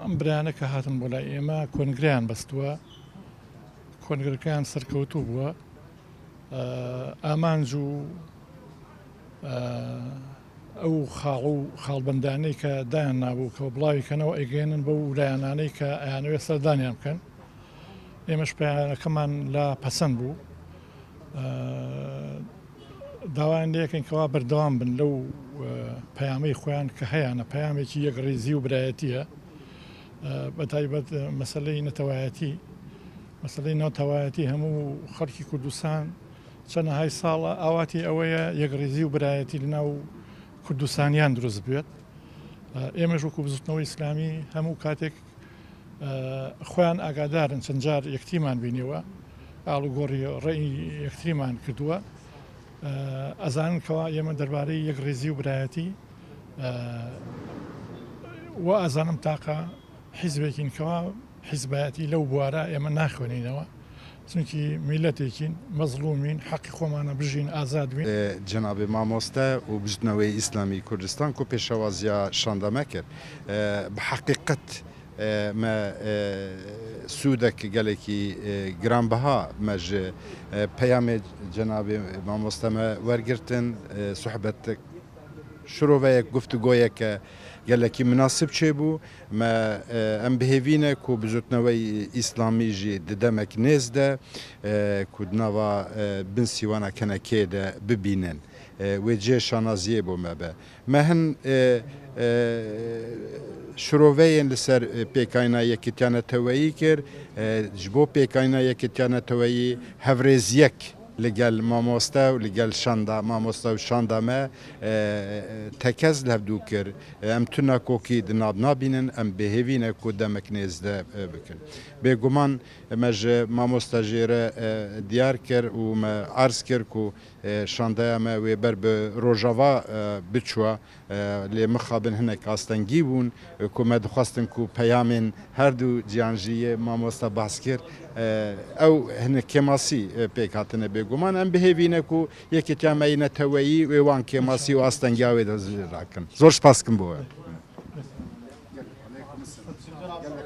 ئەم برایانە کە هاتن بۆ لای ئێمە کۆنگریان بەستووە، کۆنگرەکان سەرکەوتوو بووە، ئامانج و ئەو خاڵ و خاڵبەندانەی کە دایان نابوو کە بڵاویکەنەوە ئەیگەێنن بەو لایەنانەی کە ئەیانەوێت سەردانیان بکەن. ئێمەش پەیامەکەمان لا پەسەند بوو، داوایان لەکەین کەوا بەردەوام بن لەو پەیامەی خۆیان کە هەیەە پەیامێکی یەکڕێزی و برایەتیە، بەتایبەت مەسەلەی نەتەوایەتی، مەسەلەی ناوتەوایەتی هەموو خەڵکی کوردستان چەندەهای ساڵە ئاواتی ئەوەیە یەکڕێزی و برایەتی لەناو کوردستانیان دروست بێت. ئێمەش وەکو بزوتنەوەی ئیسلامی هەموو کاتێک خۆیان ئاگادارن چەند جار یەکتیمان بینیوە، ئاڵوگۆڕی ڕێی یەکتریمان کردووە، ئەزانن کەوا ئێمە دەربارەی یەکڕێزی و برایەتی و ئازانم تاقە حیزبێکین کەوا حیزبایەتی لەو بوارە ئێمە ناخوێنینەوە، چونکی میلەتێکین مەزلومین، حەقی خۆمانە بژین ئازاد بین. جنابێ مامۆستە و بژنەوەی ئیسلامی کوردستان کو پێشەوازیە شاندەمە کرد بە حەقیقەت مە سوودێک گەلێکی گرانبەها مەژ پەیامێ جنابێ مامۆستەمە وەرگرتن سوحبەتێک شرۆڤەیەک گفتوگۆیەکە gelekî münasib çêbû me em bihêvîne ku bijotnewey îslamî jî di demek nêz de ku di nava bin sîwana kenekê de bibînin wê cê şanaziyê bû me be. Me hin şiroveyên li ser pêkayina yekîtiya neteweyî kir ji bo pêkayina yekîtiya neteweyî hevrêziyek li gel mamoste û li gel şanda mamoste û şanda me tekez levdû kir. Em tuna kokî di nav nabînin, em bêhêvîne ku demek nêz de bikin. Bêguman me ji mamoste jê re diyar kir û me arz kir ku şandaya me wê ber bi rojava biçûwa lê mixabin hinek astengî bûn ku me dixwastin ku peyamên her du ciyan jiyê mamoste bahs kir ew hinek kemasî pêk hatine bêguman em bihêvîne ku yekîtiya me yî neteweyî wê wan kemasî û astengiya wê de rakin. Zor spas kim bo we.